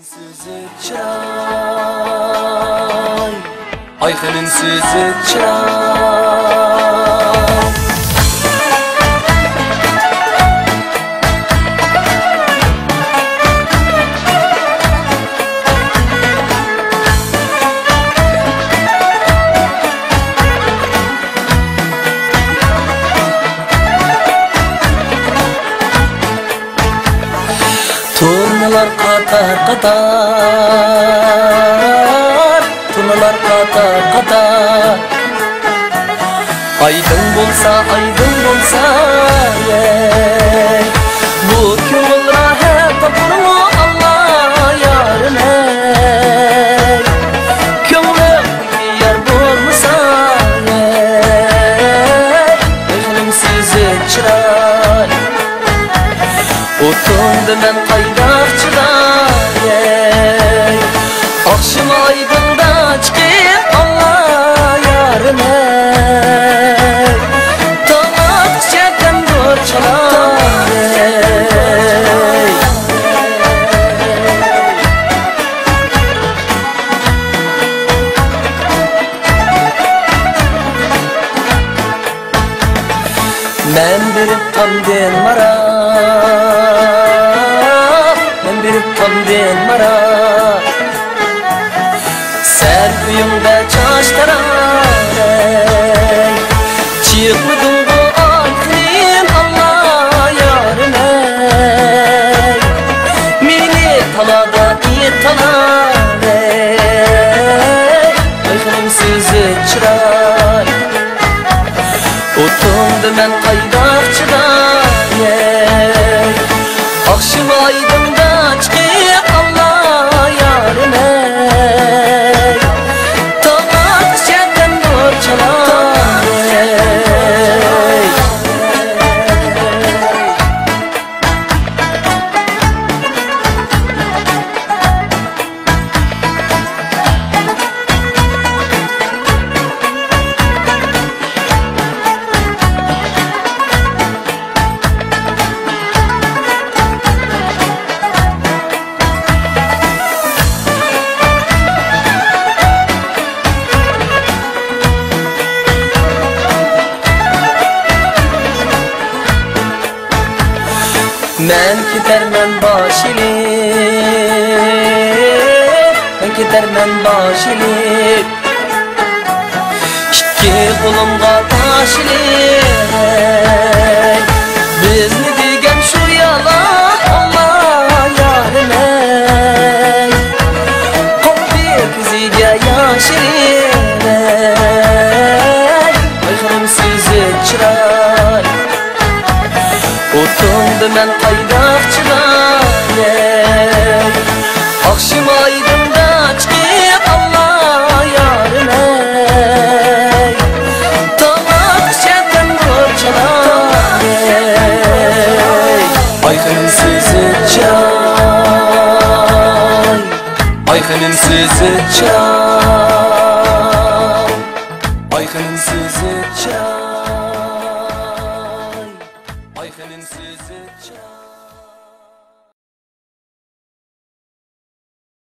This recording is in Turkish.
Sözü çay, Ayhan'ın sözü çay. Turnalar qatar qatar, turnalar qatar qatar. Aydın bolsa ey, bu ko'ngil rahat topurmu Allah yarın ey. Ko'nglim yer bo'lmasa ey, o'zing so'zi chiroy. Otundu men qaydaqchiday ey, oqshom oydinda chiqib Allah yarim ey. To'q chakam do'rchalay ey. Men bir tamden mara, tamden mara, sen uyumda çaştarar ey. Çıkmadın bu aklın Allah yarın ey. Meni talada iyi talar ey, Ayhan'ın sözü çıray. Otundu men qaydaqchiday ey, oqshom oydinda chiqib Allah yarim ey. To'q chakam do'rchalay ey. Men gidermen baş ilip, men gidermen baş ilip. İki kolumga taş ilip ey. Bizni degen şu yalan Allah yarim ey. Koppi kızıga yaş ilip ey, Ayhan'ın sözü çıray. Otundu men qaydaqchiday ey, oqshom oydinda chiqib Allah yarim ey. To'q chakam do'rchalay ey. Ayhan'ın sözü çay, Ayhan'ın sözü çay, Ayhan'ın sözü çay.